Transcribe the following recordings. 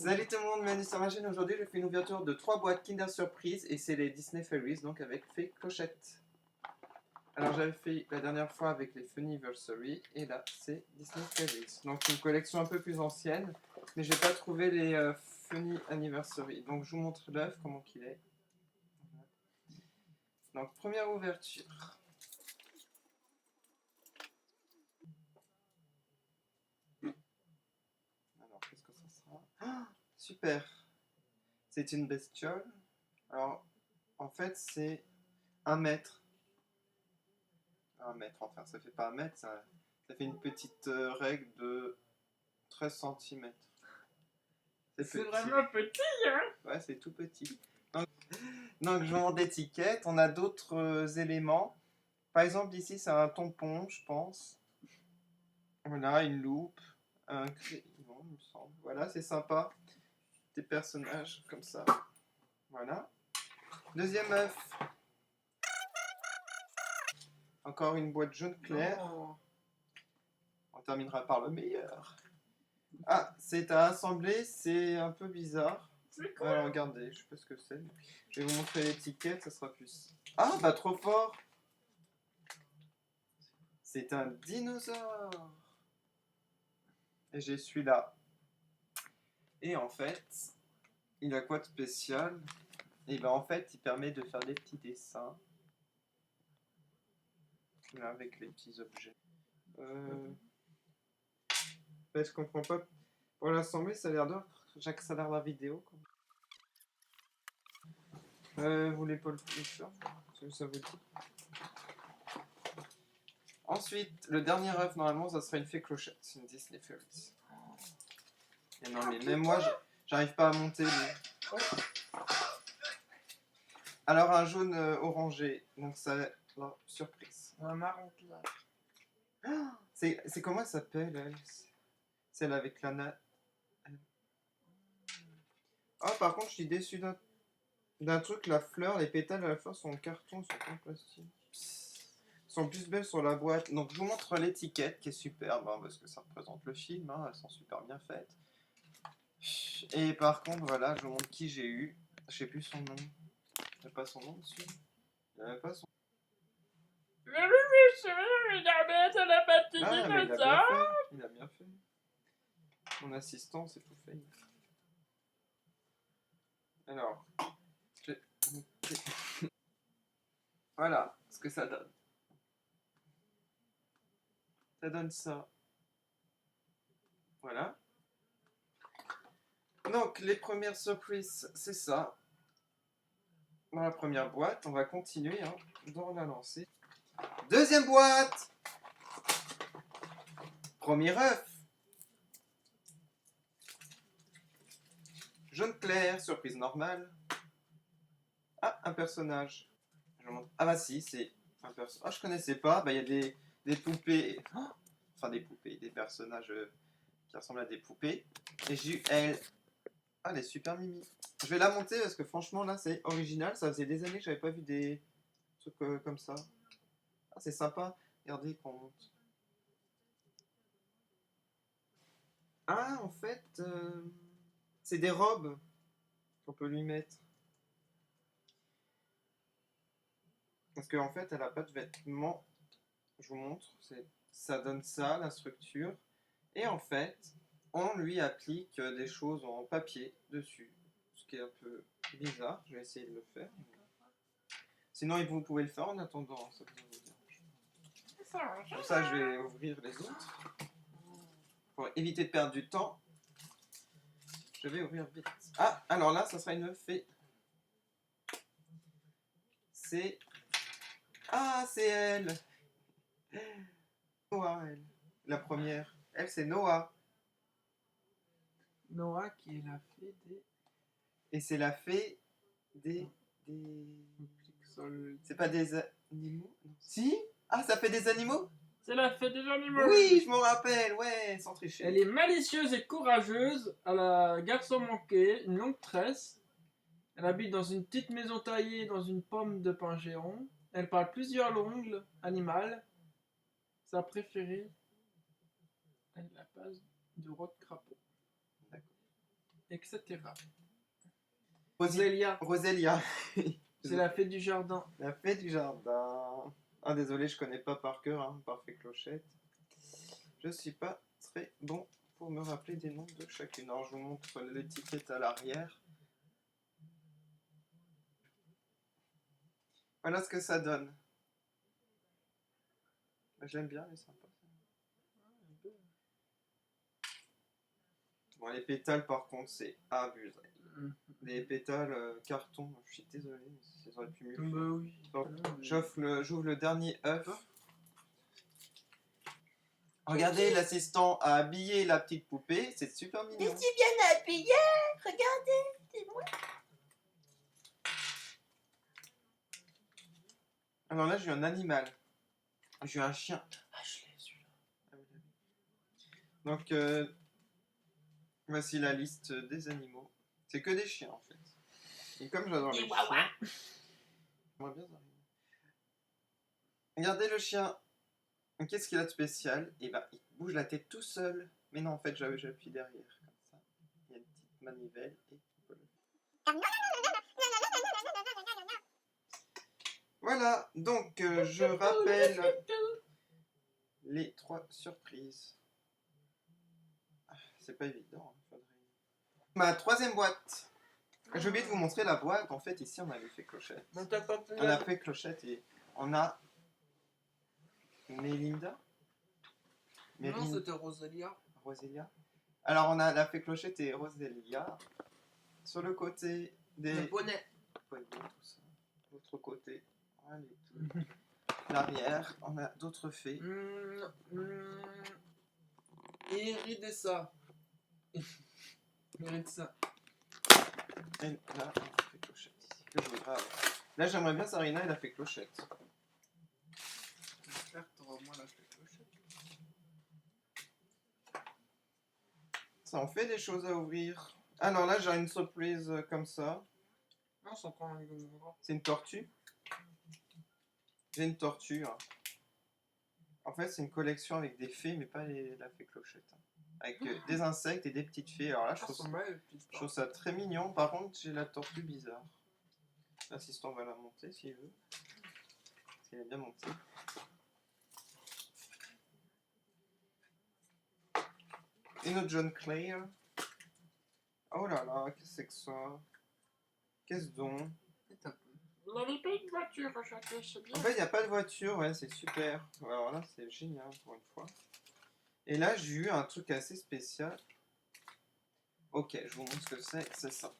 Salut tout le monde, bienvenue sur ma chaîne. Aujourd'hui, je fais une ouverture de 3 boîtes Kinder Surprise et c'est les Disney Fairies, donc avec Fée Clochette. Alors j'avais fait la dernière fois avec les Funniversary et là c'est Disney Fairies. Donc une collection un peu plus ancienne, mais j'ai pas trouvé les Funny Anniversary. Donc je vous montre l'œuf, comment qu'il est. Donc première ouverture. Alors qu'est-ce que ça sera? Ah, super! C'est une bestiole. Alors en fait c'est 1 mètre. 1 mètre, enfin ça fait pas 1 mètre, ça fait une petite règle de 13 cm. C'est vraiment petit, hein? Ouais, c'est tout petit. Donc genre d'étiquette, on a d'autres éléments. Par exemple ici c'est un tampon, je pense. Voilà, une loupe, un crayon, il me semble. Voilà, c'est sympa. Des personnages comme ça. Voilà. Deuxième œuf. Encore une boîte jaune clair. Oh. On terminera par le meilleur. Ah, c'est à assembler, c'est un peu bizarre. C'est quoi? Alors regardez, je sais pas ce que c'est. Je vais vous montrer l'étiquette, ça sera plus. Ah bah trop fort! C'est un dinosaure! Et j'ai celui-là. Et en fait, il a quoi de spécial? Et ben en fait, il permet de faire des petits dessins. Là, avec les petits objets. Je comprends pas. Pour l'assembler, ça a l'air de. J'accélère la vidéo. Vous voulez pas le faire? Ça vous dit? Ensuite, le dernier œuf, normalement, ça serait une Fée Clochette. C'est une Disney Fairies. Et non, mais même moi, j'arrive pas à monter. Mais... Alors, un jaune orangé. Donc, ça, la surprise. Un marron clair. C'est comment elle s'appelle, elle? Celle avec la natte. Ah, par contre, je suis déçu d'un truc. La fleur, les pétales de la fleur sont en carton, ils sont pas en plastique. Sont plus belles sur la boîte. Donc je vous montre l'étiquette qui est superbe hein, parce que ça représente le film, hein, elles sont super bien faites. Et par contre voilà, je vous montre qui j'ai eu. Je sais plus son nom. Il n'y a pas son nom dessus. Il n'y avait pas son Mais oui, monsieur, il a bête à la patte Ah mais il a bien dinosaure. fait. Il a bien fait. Mon assistant c'est tout fait. Alors. Voilà ce que ça donne. Ça donne ça. Voilà. Donc, les premières surprises, c'est ça. Dans la première boîte, on va continuer hein, dans la lancée. Deuxième boîte. Premier œuf. Jaune clair, surprise normale. Ah, un personnage. Ah bah si, c'est un personnage. Ah, je connaissais pas. Bah, il y a des poupées. Oh, enfin, des poupées, des personnages qui ressemblent à des poupées. Et j'ai eu elle. Ah, elle est super mimi. Je vais la monter parce que franchement, là, c'est original. Ça faisait des années que j'avais pas vu des trucs comme ça. Ah, c'est sympa. Regardez qu'on monte. Ah, en fait, c'est des robes qu'on peut lui mettre. Parce qu'en fait, elle a pas de vêtements. Je vous montre. Ça donne ça, la structure. Et en fait, on lui applique des choses en papier dessus. Ce qui est un peu bizarre. Je vais essayer de le faire. Sinon, vous pouvez le faire en attendant. Ça vous dérange. Pour ça, je vais ouvrir les autres. Pour éviter de perdre du temps, je vais ouvrir vite. Ah, alors là, ça sera une fée. C'est... Ah, c'est elle. Noah, elle. La première. Elle, c'est Noah. Noah qui est la fée des... Et c'est la fée des... C'est pas des animaux? Si? Ah, ça fait des animaux? C'est la fée des animaux. Oui, je m'en rappelle, ouais, sans tricher. Elle est malicieuse et courageuse. Elle a garçon manqué, une longue tresse. Elle habite dans une petite maison taillée dans une pomme de pin géant. Elle parle plusieurs langues animales. Sa préférée est la base de rock crapaud. D'accord. etc. Rosélia. Rosélia, c'est la fée du jardin. La fée du jardin. Ah, désolé, je connais pas par cœur, hein, Parfait Clochette. Je suis pas très bon pour me rappeler des noms de chacune. Alors, je vous montre l'étiquette à l'arrière. Voilà ce que ça donne. J'aime bien, elle est sympa. Bon, les pétales, par contre, c'est abusé. Les pétales carton, je suis désolé, mais ils auraient pu mieux. Bah oui. Donc, j'ouvre le dernier œuf. Regardez, l'assistant a habillé la petite poupée, c'est super mignon. Je suis bien habillée, regardez, c'est moi. Alors là, j'ai un animal. J'ai un chien. Ah, je l'ai celui-là. Donc, voici la liste des animaux. C'est que des chiens en fait. Et comme j'adore les chiens, j'aimerais bien ça. Regardez le chien. Qu'est-ce qu'il a de spécial? Et ben, il bouge la tête tout seul. Mais non, en fait, j'appuie derrière comme ça. Il y a une petite manivelle et on peut le... Voilà. Donc, je rappelle les 3 surprises. C'est pas évident. Hein, ma 3e boîte. J'ai oublié de vous montrer la boîte. En fait, ici, on a l'effet clochette. On t'a pas On a fait clochette et on a Mélinda. Non, c'était Rosélia. Rosélia. Alors, on a la fée clochette et Rosélia. Sur le côté des... Le poney. Poney, tout ça. L'autre côté. Allez, l'arrière. On a d'autres fées. Iridessa. Iridessa. Et là, on a fait clochette ici. Que je voudrais avoir. Là, j'aimerais bien Sarina et la fée clochette. J'espère que t'auras au moins la fée clochette. Ça en fait des choses à ouvrir. Alors là, j'ai une surprise comme ça. Non, c'est encore un C'est une tortue. J'ai une tortue. Hein. En fait, c'est une collection avec des fées, mais pas la fée clochette. Hein. Avec des insectes et des petites fées. Alors là, je trouve ça très mignon. Par contre, j'ai la tortue bizarre. L'assistant va la monter s'il veut. Parce qu'elle est bien montée. Une autre John Clare. Oh là là, qu'est-ce que c'est que ça? Qu'est-ce donc? Vous n'avez pas une voiture aujourd'hui, c'est bien. En fait, il n'y a pas de voiture, ouais, c'est super. Alors là, c'est génial pour une fois. Et là, j'ai eu un truc assez spécial. Ok, je vous montre ce que c'est. C'est ça.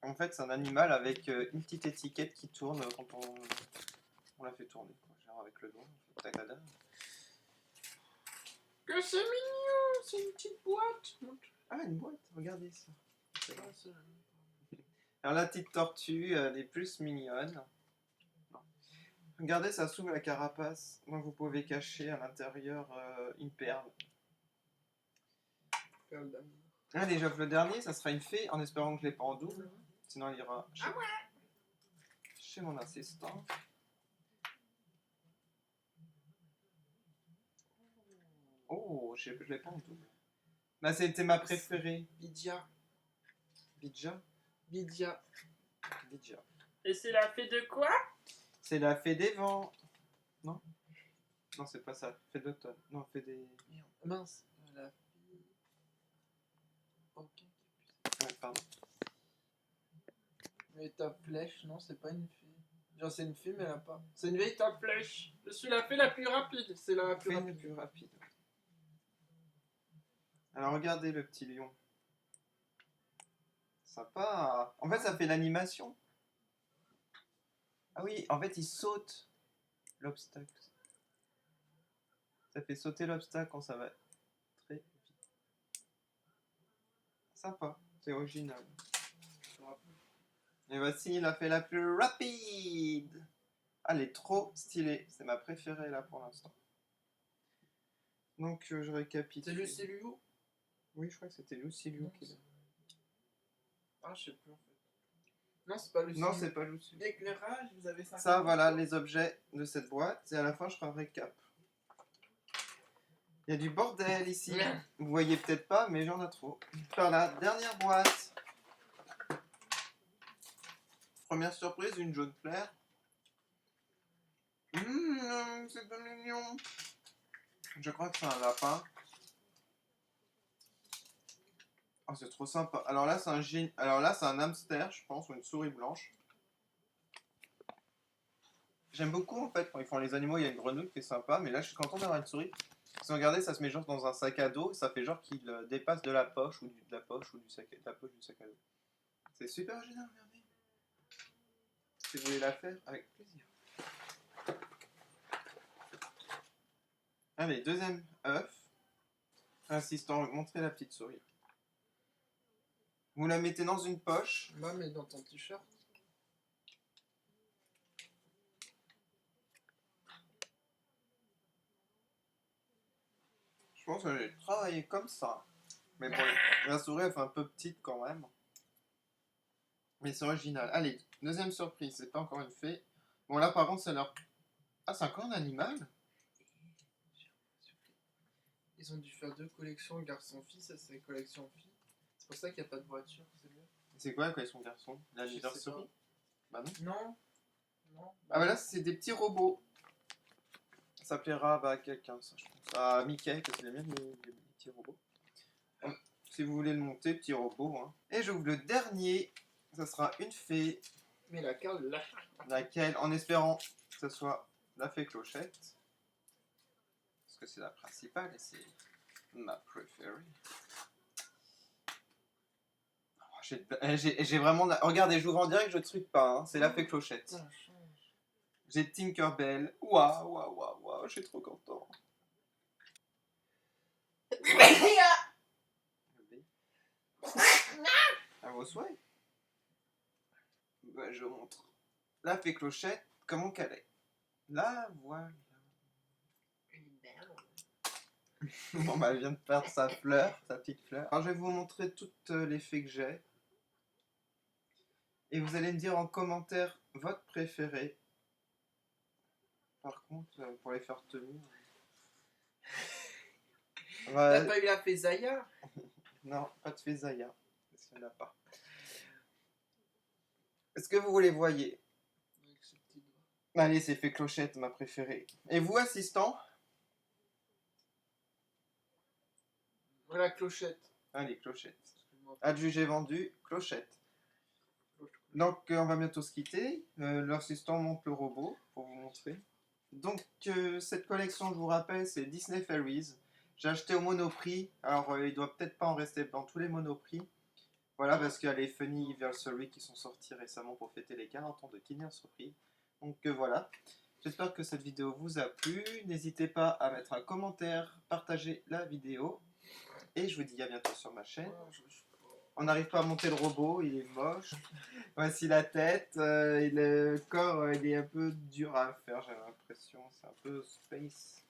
En fait, c'est un animal avec une petite étiquette qui tourne quand on la fait tourner. Genre avec le doigt. Tagada. Que c'est mignon, c'est une petite boîte. Ah, une boîte, regardez ça. Alors la petite tortue, elle est plus mignonne. Non. Regardez, ça s'ouvre la carapace. Donc vous pouvez cacher à l'intérieur une perle. Perle d'amour. Allez, j'offre le dernier, ça sera une fée, en espérant que je ne l'ai pas en double. Sinon, elle ira chez mon assistant. Oh, je ne l'ai pas en double. Bah, c'était ma préférée. Bidja. Bidja. Bidja. Bidja. Et c'est la fée de quoi? C'est la fée des vents. Non? Non, c'est pas ça. Fée d'automne. Non, fée des... Merde. Mince. La fée... Ok. Ouais, pardon. Mais ta flèche, non, c'est pas une fée. Genre, c'est une fée, mais elle a pas. C'est une véritable flèche. Je suis la fée la plus rapide. C'est la plus Fée rapide. plus rapide. Alors, regardez le petit lion. Sympa. En fait, ça fait l'animation. Ah oui, en fait, il saute l'obstacle. Ça fait sauter l'obstacle quand ça va très vite. Sympa, c'est original. Et voici la fée la plus rapide. Ah, elle est trop stylée. C'est ma préférée là pour l'instant. Donc, je récapitule. C'est Luciliu? Oui, je crois que c'était Luciliu qui l'a. Ah, je sais plus en fait. Non, c'est pas Luciliu. Non, c'est pas Luciliu. L'éclairage, vous avez 50. Ça, voilà les objets de cette boîte. Et à la fin, je ferai un récap. Il y a du bordel ici. Vous voyez peut-être pas, mais j'en ai trop. Par la dernière boîte. Première surprise, une jaune claire. C'est pas mignon. Je crois que c'est un lapin. Oh, c'est trop sympa. Alors là, c'est un hamster, je pense, ou une souris blanche. J'aime beaucoup en fait quand ils font les animaux, il y a une grenouille qui est sympa, mais là je suis content d'avoir une souris. Si vous regardez, ça se met genre dans un sac à dos, ça fait genre qu'il dépasse de la poche ou de la poche ou du sac, de la poche du sac à dos. C'est super génial, regardez. Si vous voulez la faire, avec plaisir. Allez, deuxième œuf. Insistant, montrez la petite souris. Vous la mettez dans une poche. Bah, mais dans ton t-shirt. Je pense que j'ai travaillé comme ça. Mais bon, la souris elle fait un peu petite quand même. Mais c'est original. Allez, deuxième surprise, c'est pas encore une fée. Bon là par contre c'est leur... Ah, c'est encore un animal? Ils ont dû faire 2 collections garçon-fille, ça c'est collection fille. C'est pour ça qu'il n'y a pas de voiture, c'est bien. C'est quoi quand ils sont garçons? La Je sais souris? Bah non. Non. Non. Ah bah là c'est des petits robots. Ça plaira à quelqu'un ça je pense. À Mickey parce qu'il aime bien les petits robots. Si vous voulez le monter, petit robot. Hein. Et j'ouvre le dernier. Ça sera une fée. Mais la carte là. Laquelle, en espérant que ce soit la fée Clochette. Parce que c'est la principale et c'est ma préférée. J'ai vraiment... Regardez, j'ouvre en direct, je ne truc pas. Hein. C'est la fée Clochette. J'ai Tinkerbell. Waouh, waouh, waouh, waouh, je suis trop content. À vos souhaits. Bah, je vous montre la fée Clochette, comment qu'elle est. Là, voilà. Bon, bah, elle vient de faire sa fleur, sa petite fleur. Alors, je vais vous montrer toutes les fées que j'ai. Et vous allez me dire en commentaire votre préféré. Par contre, pour les faire tenir... T'as pas eu la fée Zaya? Non, pas de fée Zaya. Parce qu'il n'y en a pas. Est-ce que vous les voyez? Avec ce petit doigt. Allez, c'est fée Clochette, ma préférée. Et vous, assistant? Voilà, Clochette. Allez, Clochette. Adjugé vendu, Clochette. Donc, on va bientôt se quitter. L'assistant monte le robot pour vous montrer. Donc, cette collection, je vous rappelle, c'est Disney Fairies. J'ai acheté au Monoprix. Alors, il doit peut-être pas en rester dans tous les Monoprix. Voilà, parce qu'il y a les Funny Anniversary qui sont sortis récemment pour fêter les 40 ans de Kinder Surprise. Donc, voilà. J'espère que cette vidéo vous a plu. N'hésitez pas à mettre un commentaire, partager la vidéo. Et je vous dis à bientôt sur ma chaîne. On n'arrive pas à monter le robot, il est moche. Voici la tête, et le corps il est un peu dur à faire, j'ai l'impression. C'est un peu space.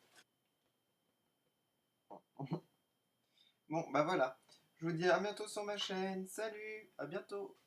Bon, bah voilà. Je vous dis à bientôt sur ma chaîne. Salut, à bientôt.